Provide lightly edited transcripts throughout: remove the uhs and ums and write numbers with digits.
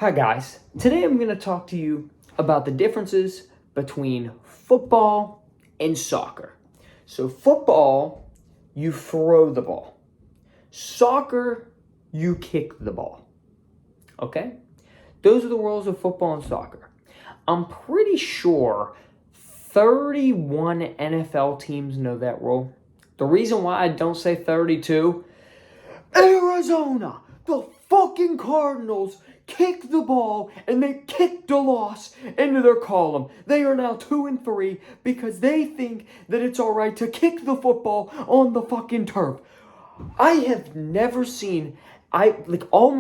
Hi guys, today I'm going to talk to you about the differences between football and soccer. So football, you throw the ball. Soccer, you kick the ball. Okay? Those are the rules of football and soccer. I'm pretty sure 31 NFL teams know that rule. The reason why I don't say 32, Arizona, the fucking Cardinals kicked the ball and they kicked a loss into their column. They are now 2-3 because they think that it's all right to kick the football on the fucking turf. I have never seen all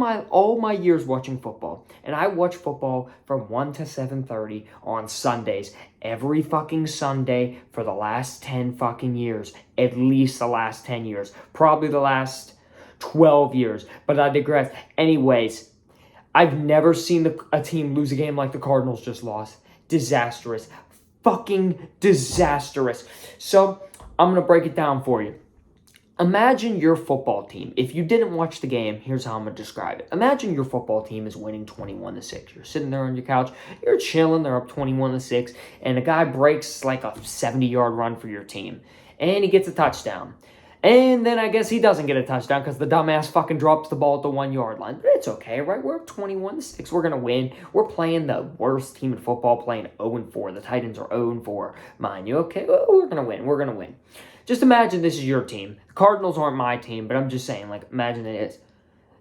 my years watching football, and I watch football from 1 to 7:30 on Sundays, every fucking Sunday for the last 10 fucking years, at least the last 10 years, probably the last 12 years, but I digress. Anyways, I've never seen a team lose a game like the Cardinals just lost. Disastrous. Fucking disastrous. So, I'm going to break it down for you. Imagine your football team. If you didn't watch the game, here's how I'm going to describe it. Imagine your football team is winning 21-6. You're sitting there on your couch, you're chilling, they're up 21-6, and a guy breaks like a 70-yard run for your team, and he gets a touchdown. And then I guess he doesn't get a touchdown because the dumbass fucking drops the ball at the 1-yard line. But it's okay, right? We're up 21-6. We're going to win. We're playing the worst team in football, playing 0-4. The Titans are 0-4. Mind you, okay? Well, we're going to win. We're going to win. Just imagine this is your team. The Cardinals aren't my team, but I'm just saying, imagine it is.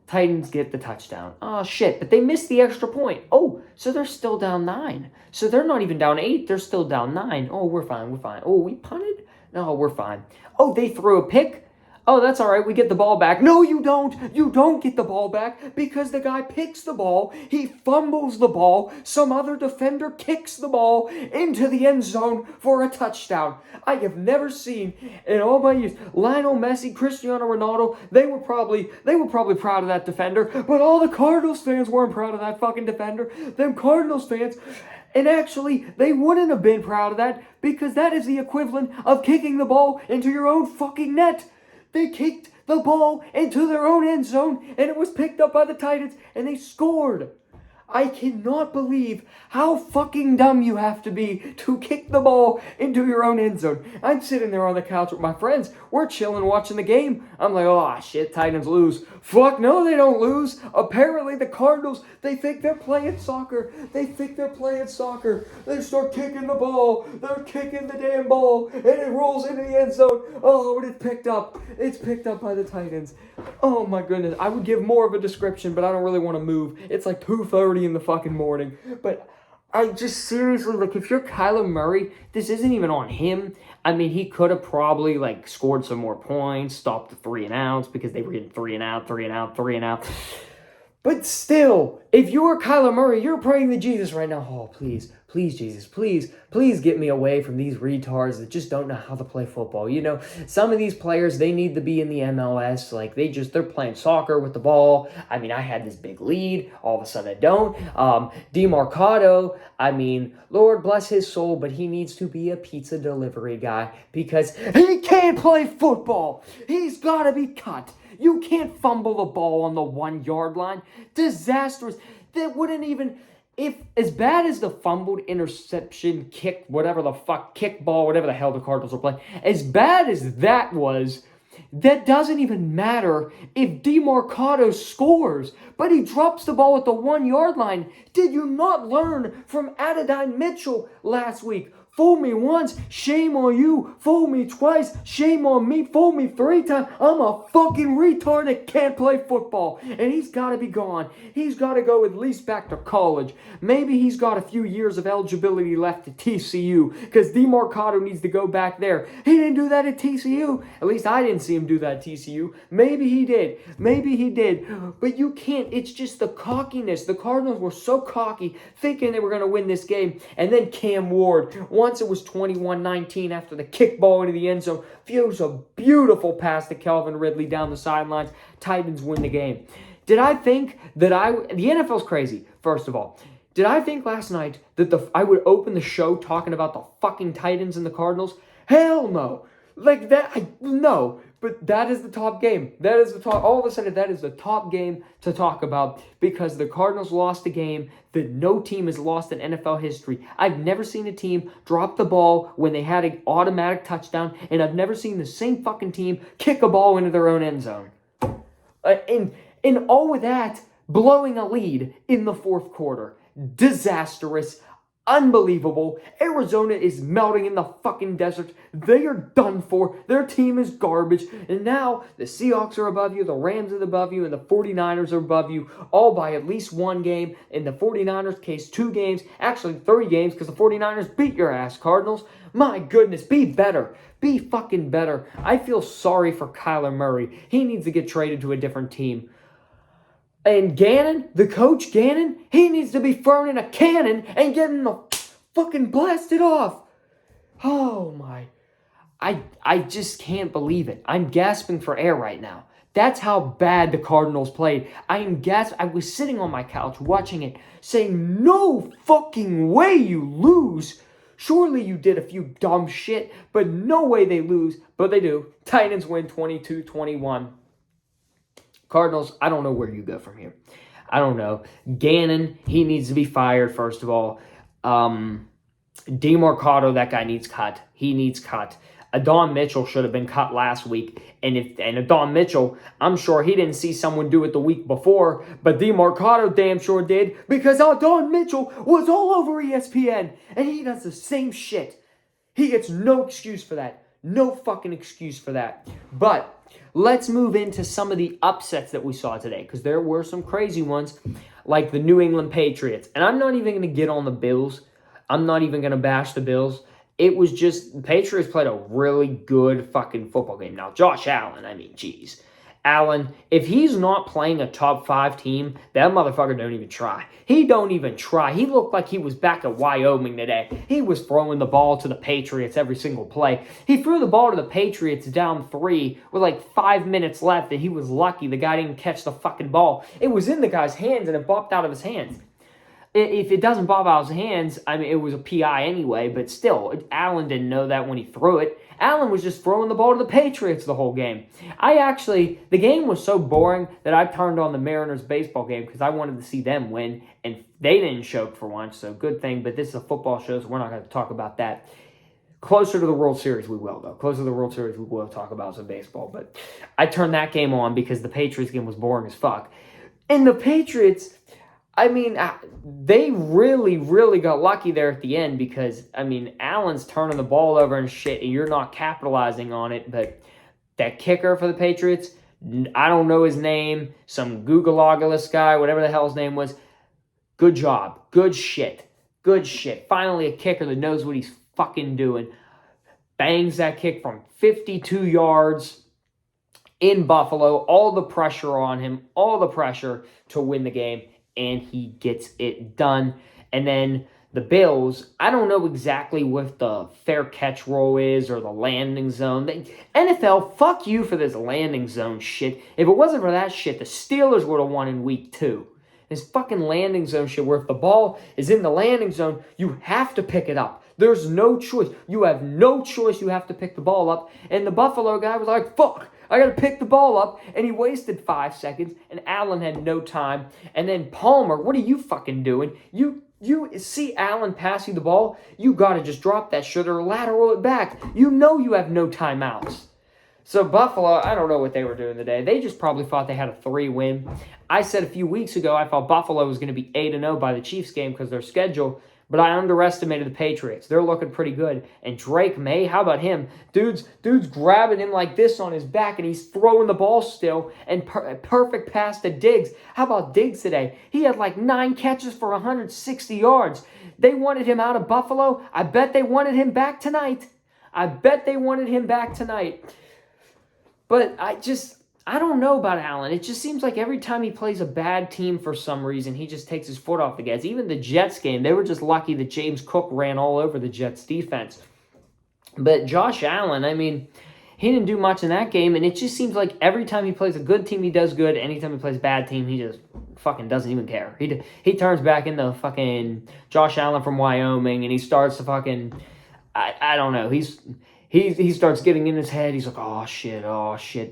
Titans get the touchdown. Oh, shit, but they missed the extra point. Oh, so they're still down 9. So they're not even down 8. They're still down 9. Oh, we're fine. Oh, we punted? No, we're fine. Oh, they threw a pick? Oh, that's all right. We get the ball back. No, you don't. You don't get the ball back because the guy picks the ball. He fumbles the ball. Some other defender kicks the ball into the end zone for a touchdown. I have never seen in all my years Lionel Messi, Cristiano Ronaldo. They were probably proud of that defender, but all the Cardinals fans weren't proud of that fucking defender. Them Cardinals fans. And actually, they wouldn't have been proud of that because that is the equivalent of kicking the ball into your own fucking net. They kicked the ball into their own end zone, and it was picked up by the Titans, and they scored. I cannot believe how fucking dumb you have to be to kick the ball into your own end zone. I'm sitting there on the couch with my friends. We're chilling watching the game. I'm like, oh shit, Titans lose. Fuck no, they don't lose. Apparently the Cardinals, they think they're playing soccer. They start kicking the ball. They're kicking the damn ball, and it rolls into the end zone. Oh, and it's picked up. It's picked up by the Titans. Oh my goodness. I would give more of a description, but I don't really want to move. It's like 2:30 in the fucking morning. But I just seriously, if you're Kyler Murray, this isn't even on him. I mean, he could have probably, scored some more points, stopped the 3 and outs because they were getting 3 and out. But still, if you're Kyler Murray, you're praying to Jesus right now. Oh, please, Jesus, please get me away from these retards that just don't know how to play football. You know, some of these players, they need to be in the MLS. They're playing soccer with the ball. I mean, I had this big lead. All of a sudden, I don't. DeMarcado, I mean, Lord bless his soul, but he needs to be a pizza delivery guy because he can't play football. He's got to be cut. You can't fumble the ball on the 1-yard line. Disastrous. That wouldn't even... If as bad as the fumbled interception, kick ball, whatever the hell the Cardinals are playing, as bad as that was, that doesn't even matter if DeMarcado scores, but he drops the ball at the 1-yard line. Did you not learn from Adonai Mitchell last week? Fool me once, shame on you. Fool me twice, shame on me. Fool me 3 times. I'm a fucking retard that can't play football. And he's got to be gone. He's got to go at least back to college. Maybe he's got a few years of eligibility left at TCU because DeMarcado needs to go back there. He didn't do that at TCU. At least I didn't see him do that at TCU. Maybe he did. But you can't. It's just the cockiness. The Cardinals were so cocky, thinking they were going to win this game. And then Cam Ward, once it was 21-19 after the kickball into the end zone. Feels a beautiful pass to Calvin Ridley down the sidelines. Titans win the game. Did I think that the NFL's crazy, first of all. Did I think last night that I would open the show talking about the fucking Titans and the Cardinals? Hell no. No. But that is the top game. That is the top. All of a sudden, that is the top game to talk about because the Cardinals lost a game that no team has lost in NFL history. I've never seen a team drop the ball when they had an automatic touchdown, and I've never seen the same fucking team kick a ball into their own end zone. And all with that, blowing a lead in the fourth quarter. Disastrous. Unbelievable. Arizona is melting in the fucking desert. They are done for. Their team is garbage. And now the Seahawks are above you, the Rams are above you, and the 49ers are above you, all by at least one game. In the 49ers case, 2 games. Actually, 3 games because the 49ers beat your ass, Cardinals. My goodness, be better. Be fucking better. I feel sorry for Kyler Murray. He needs to get traded to a different team. And Gannon, the coach Gannon, he needs to be thrown in a cannon and getting the fucking blasted off. Oh my. I just can't believe it. I'm gasping for air right now. That's how bad the Cardinals played. I was sitting on my couch watching it saying, no fucking way you lose. Surely you did a few dumb shit, but no way they lose. But they do. Titans win 22-21. Cardinals, I don't know where you go from here. I don't know. Gannon, he needs to be fired, first of all. DeMarcado, that guy needs cut. He needs cut. Adon Mitchell should have been cut last week. And Adon Mitchell, I'm sure he didn't see someone do it the week before, but DeMarcado damn sure did because Adon Mitchell was all over ESPN. And he does the same shit. He gets no excuse for that. No fucking excuse for that. But let's move into some of the upsets that we saw today because there were some crazy ones like the New England Patriots. And I'm not even going to get on the Bills. I'm not even going to bash the Bills. It was just the Patriots played a really good fucking football game. Now, Josh Allen, I mean, geez. Allen, if he's not playing a top 5 team, that motherfucker don't even try. He don't even try. He looked like he was back at Wyoming today. He was throwing the ball to the Patriots every single play. He threw the ball to the Patriots down 3 with like 5 minutes left, and he was lucky the guy didn't catch the fucking ball. It was in the guy's hands, and it bopped out of his hands. If it doesn't bop out of his hands, I mean, it was a PI anyway, but still, Allen didn't know that when he threw it. Allen was just throwing the ball to the Patriots the whole game. The game was so boring that I turned on the Mariners baseball game because I wanted to see them win, and they didn't choke for once, so good thing, but this is a football show, so we're not going to talk about that. Closer to the World Series, we will, though. Closer to the World Series, we will talk about some baseball, but I turned that game on because the Patriots game was boring as fuck. And the Patriots, I mean, they really, really got lucky there at the end because, I mean, Allen's turning the ball over and shit, and you're not capitalizing on it. But that kicker for the Patriots, I don't know his name, some Googleogalus guy, whatever the hell his name was. Good job. Good shit. Good shit. Finally, a kicker that knows what he's fucking doing. Bangs that kick from 52 yards in Buffalo. All the pressure on him. All the pressure to win the game. And he gets it done. And then the Bills, I don't know exactly what the fair catch rule is or the landing zone. NFL, fuck you for this landing zone shit. If it wasn't for that shit, the Steelers would have won in week 2. This fucking landing zone shit where if the ball is in the landing zone, you have to pick it up. There's no choice. You have no choice. You have to pick the ball up. And the Buffalo guy was like, fuck, I got to pick the ball up. And he wasted 5 seconds. And Allen had no time. And then Palmer, what are you fucking doing? You see Allen pass you the ball, you got to just drop that shit or lateral it back. You know you have no timeouts. So Buffalo, I don't know what they were doing today. They just probably thought they had a 3-win. I said a few weeks ago I thought Buffalo was going to be 8-0 by the Chiefs game because their schedule, but I underestimated the Patriots. They're looking pretty good. And Drake May, how about him? Dude's grabbing him like this on his back, and he's throwing the ball still, and perfect pass to Diggs. How about Diggs today? He had like 9 catches for 160 yards. They wanted him out of Buffalo. I bet they wanted him back tonight. But I don't know about Allen. It just seems like every time he plays a bad team for some reason, he just takes his foot off the gas. Even the Jets game, they were just lucky that James Cook ran all over the Jets defense. But Josh Allen, I mean, he didn't do much in that game, and it just seems like every time he plays a good team, he does good. Anytime he plays a bad team, he just fucking doesn't even care. He turns back into fucking Josh Allen from Wyoming, and he starts to fucking, I don't know. he starts getting in his head. He's like, oh shit,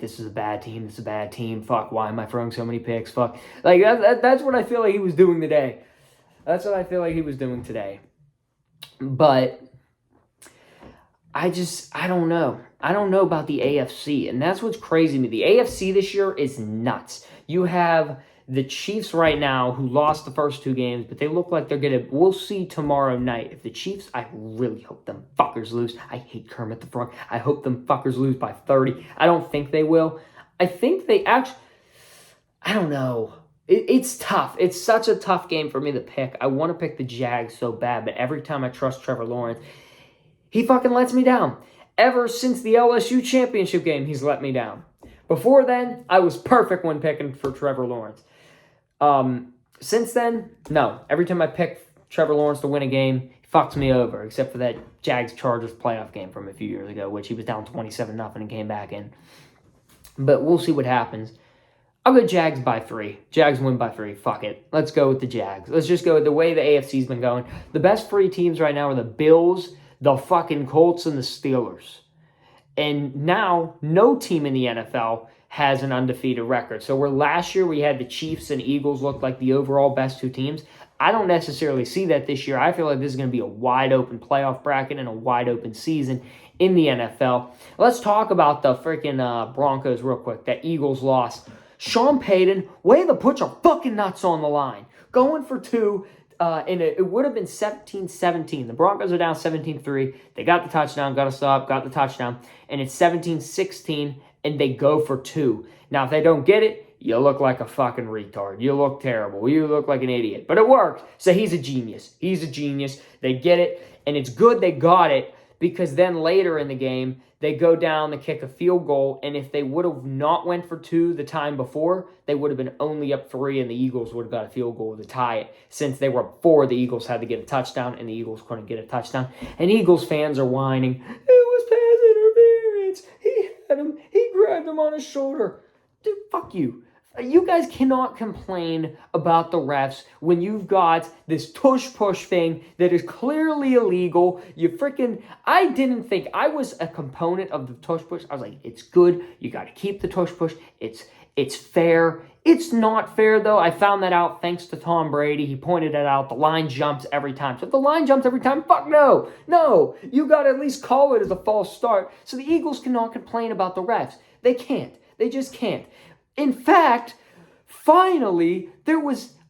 this is a bad team. Fuck, why am I throwing so many picks? Fuck. Like, that's what I feel like he was doing today. But I don't know. I don't know about the AFC, and that's what's crazy to me. The AFC this year is nuts. You have the Chiefs right now, who lost the first 2 games, but they look like they're going to... We'll see tomorrow night. If the Chiefs... I really hope them fuckers lose. I hate Kermit the Frog. I hope them fuckers lose by 30. I don't think they will. I think they actually... I don't know. It's tough. It's such a tough game for me to pick. I want to pick the Jags so bad, but every time I trust Trevor Lawrence, he fucking lets me down. Ever since the LSU championship game, he's let me down. Before then, I was perfect when picking for Trevor Lawrence. Since then, no. Every time I pick Trevor Lawrence to win a game, he fucks me over, except for that Jags-Chargers playoff game from a few years ago, which he was down 27-0 and came back in. But we'll see what happens. I'll go Jags by 3. Jags win by 3. Fuck it. Let's go with the Jags. Let's just go with the way the AFC's been going. The best 3 teams right now are the Bills, the fucking Colts, and the Steelers. And now, no team in the NFL has an undefeated record. So where last year we had the Chiefs and Eagles look like the overall best 2 teams, I don't necessarily see that this year. I feel like this is going to be a wide-open playoff bracket and a wide-open season in the NFL. Let's talk about the freaking Broncos real quick. That Eagles loss. Sean Payton, way to put your fucking nuts on the line. Going for 2, and it would have been 17-17. The Broncos are down 17-3. They got the touchdown, got the touchdown. And it's 17-16, and they go for 2. Now, if they don't get it, you look like a fucking retard. You look terrible. You look like an idiot. But it worked. So he's a genius. They get it, and it's good they got it, because then later in the game, they go down to kick a field goal, and if they would have not went for 2 the time before, they would have been only up 3, and the Eagles would have got a field goal to tie it. Since they were up 4, the Eagles had to get a touchdown, and the Eagles couldn't get a touchdown. And Eagles fans are whining, it was pass interference. He had him. He grabbed him on his shoulder. Dude, fuck you. You guys cannot complain about the refs when you've got this tush-push thing that is clearly illegal. I didn't think, I was a component of the tush-push. I was like, it's good. You got to keep the tush-push. It's fair. It's not fair, though. I found that out thanks to Tom Brady. He pointed it out. The line jumps every time. So if the line jumps every time, fuck no. No, you got to at least call it as a false start. So the Eagles cannot complain about the refs. They can't. They just can't. In fact, finally,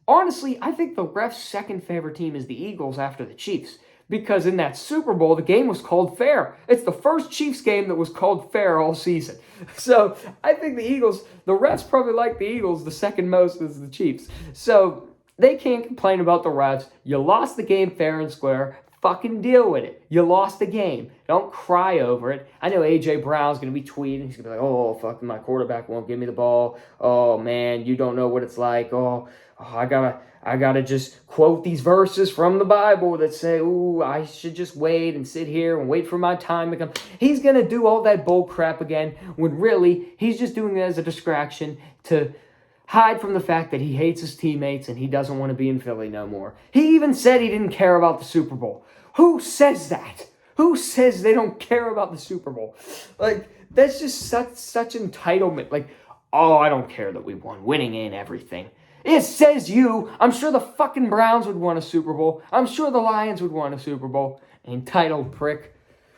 honestly, I think the ref's second favorite team is the Eagles after the Chiefs. Because in that Super Bowl, the game was called fair. It's the first Chiefs game that was called fair all season. So I think the refs probably like the Eagles the second most is the Chiefs. So they can't complain about the refs. You lost the game fair and square. Fucking deal with it. You lost the game. Don't cry over it. I know A.J. Brown's going to be tweeting. He's going to be like, oh, fucking my quarterback won't give me the ball. Oh, man, you don't know what it's like. I gotta just quote these verses from the Bible that say, ooh, I should just wait and sit here and wait for my time to come. He's going to do all that bull crap again when really he's just doing it as a distraction to hide from the fact that he hates his teammates and he doesn't want to be in Philly no more. He even said he didn't care about the Super Bowl. Who says that? Who says they don't care about the Super Bowl? Like, that's just such entitlement. Like, oh, I don't care that we won. Winning ain't everything. It says you. I'm sure the fucking Browns would want a Super Bowl. I'm sure the Lions would want a Super Bowl. Entitled prick.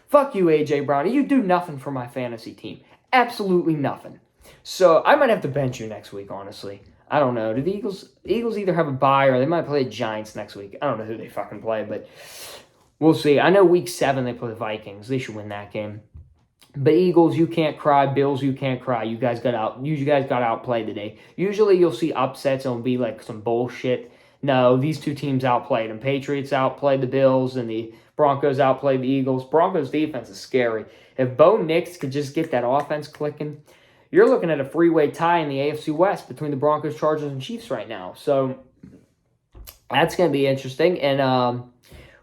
Fuck you, A.J. Brown. You do nothing for my fantasy team. Absolutely nothing. So I might have to bench you next week, honestly. I don't know. Do the Eagles either have a bye or they might play the Giants next week? I don't know who they fucking play, but we'll see. I know week 7 they play the Vikings. They should win that game. But Eagles, you can't cry. Bills, you can't cry. You guys got outplayed today. Usually you'll see upsets and it'll be like some bullshit. No, these 2 teams outplayed them. Patriots outplayed the Bills and the Broncos outplayed the Eagles. Broncos defense is scary. If Bo Nix could just get that offense clicking, you're looking at a freeway tie in the AFC West between the Broncos, Chargers, and Chiefs right now. So that's going to be interesting. And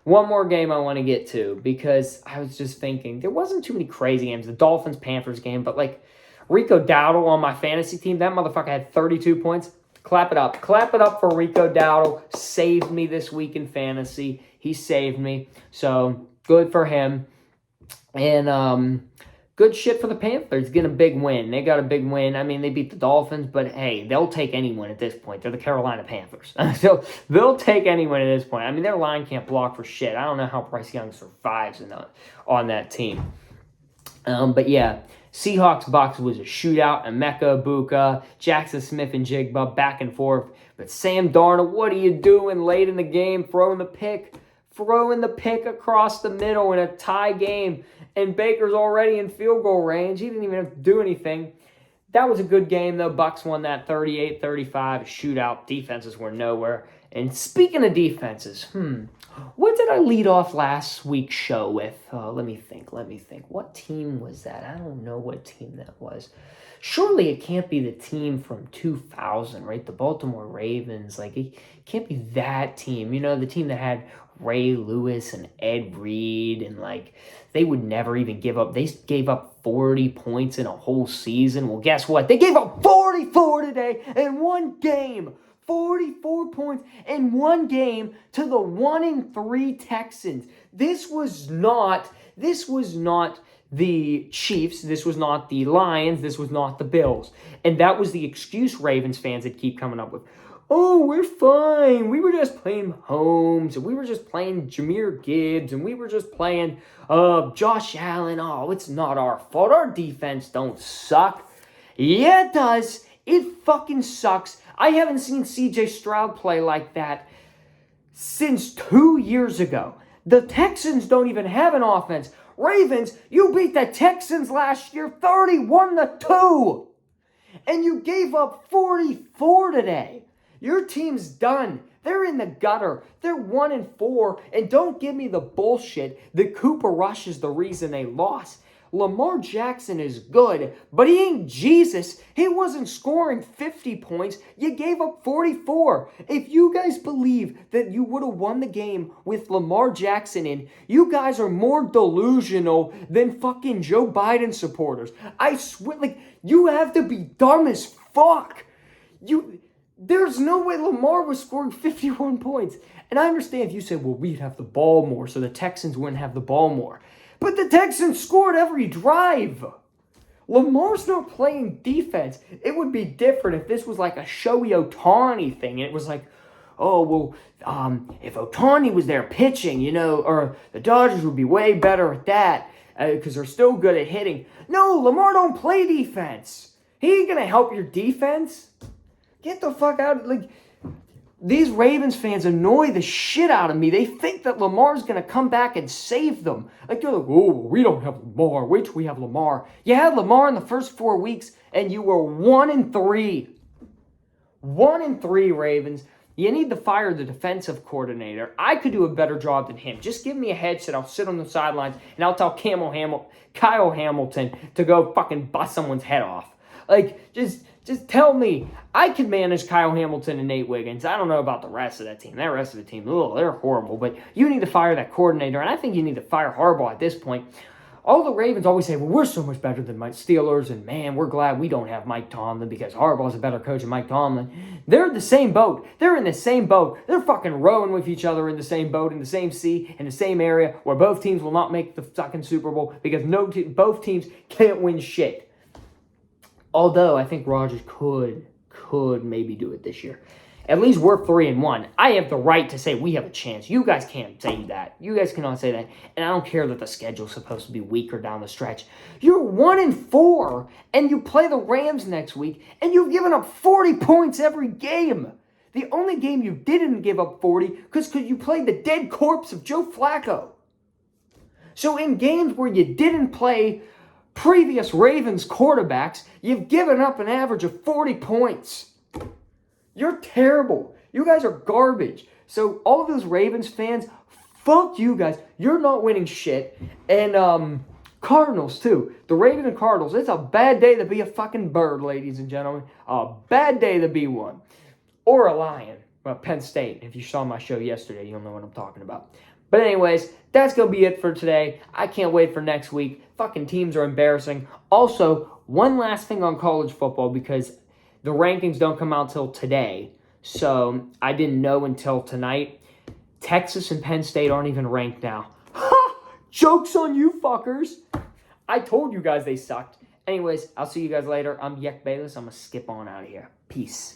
one more game I want to get to because I was just thinking there wasn't too many crazy games. The Dolphins-Panthers game, but like Rico Dowdle on my fantasy team, that motherfucker had 32 points. Clap it up. Clap it up for Rico Dowdle. Saved me this week in fantasy. He saved me. So good for him. And good shit for the Panthers. Getting a big win. They got a big win. I mean, they beat the Dolphins, but hey, they'll take anyone at this point. They're the Carolina Panthers. So they'll take anyone at this point. I mean, their line can't block for shit. I don't know how Bryce Young survives on that team. But yeah, Seahawks-Bucs was a shootout. Emeka, Ibuka, Jackson Smith, and Jigba back and forth. But Sam Darnold, what are you doing late in the game? Throwing the pick across the middle in a tie game. And Baker's already in field goal range. He didn't even have to do anything. That was a good game, though. Bucs won that 38-35 shootout. Defenses were nowhere. And speaking of defenses, what did I lead off last week's show with? Let me think. What team was that? I don't know what team that was. Surely it can't be the team from 2000, right? The Baltimore Ravens. Like, it can't be that team. You know, the team that had Ray Lewis and Ed Reed, and like they would never even give up. They gave up 40 points in a whole season. Well, guess what? They gave up 44 today in one game. 44 points in one game to the 1-3 Texans. This was not the Chiefs. This was not the Lions. This was not the Bills. And that was the excuse Ravens fans would keep coming up with. Oh, we're fine. We were just playing Holmes, and we were just playing Jahmyr Gibbs, and we were just playing Josh Allen. Oh, it's not our fault. Our defense don't suck. Yeah, it does. It fucking sucks. I haven't seen C.J. Stroud play like that since 2 years ago. The Texans don't even have an offense. Ravens, you beat the Texans last year 31-2. And you gave up 44 today. Your team's done. They're in the gutter. They're 1-4. And don't give me the bullshit that Cooper Rush is the reason they lost. Lamar Jackson is good, but he ain't Jesus. He wasn't scoring 50 points. You gave up 44. If you guys believe that you would have won the game with Lamar Jackson in, you guys are more delusional than fucking Joe Biden supporters. I swear, like, you have to be dumb as fuck. There's no way Lamar was scoring 51 points. And I understand if you say, well, we'd have the ball more, so the Texans wouldn't have the ball more. But the Texans scored every drive. Lamar's not playing defense. It would be different if this was like a Shohei Ohtani thing. It was like, oh, well, if Ohtani was there pitching, you know, or the Dodgers would be way better at that because they're still good at hitting. No, Lamar don't play defense. He ain't going to help your defense. Get the fuck out. Like, these Ravens fans annoy the shit out of me. They think that Lamar's going to come back and save them. Like, they're like, oh, we don't have Lamar. Wait till we have Lamar. You had Lamar in the first 4 weeks, and you were 1-3. 1-3, Ravens. You need to fire the defensive coordinator. I could do a better job than him. Just give me a headset. I'll sit on the sidelines, and I'll tell Kyle Hamilton to go fucking bust someone's head off. Like, just tell me. I can manage Kyle Hamilton and Nate Wiggins. I don't know about the rest of that team. That rest of the team, they're horrible. But you need to fire that coordinator, and I think you need to fire Harbaugh at this point. All the Ravens always say, well, we're so much better than my Steelers, and man, we're glad we don't have Mike Tomlin because Harbaugh's a better coach than Mike Tomlin. They're in the same boat. They're in the same boat. They're fucking rowing with each other in the same boat, in the same sea, in the same area, where both teams will not make the fucking Super Bowl because both teams can't win shit. Although I think Rodgers could maybe do it this year. At least we're 3-1. I have the right to say we have a chance. You guys can't say that. You guys cannot say that. And I don't care that the schedule's supposed to be weaker down the stretch. You're 1-4, and you play the Rams next week, and you've given up 40 points every game. The only game you didn't give up 40 because you played the dead corpse of Joe Flacco. So in games where you didn't play previous Ravens quarterbacks, you've given up an average of 40 points. You're terrible. You guys are garbage. So all of those Ravens fans, fuck you guys. You're not winning shit. And Cardinals too. The Ravens and Cardinals, it's a bad day to be a fucking bird, ladies and gentlemen. A bad day to be one. Or a lion. Well, Penn State. If you saw my show yesterday, you'll know what I'm talking about. But anyways, that's going to be it for today. I can't wait for next week. Fucking teams are embarrassing. Also, one last thing on college football because the rankings don't come out till today. So I didn't know until tonight. Texas and Penn State aren't even ranked now. Ha! Joke's on you fuckers. I told you guys they sucked. Anyways, I'll see you guys later. I'm Yek Bayless. I'm going to skip on out of here. Peace.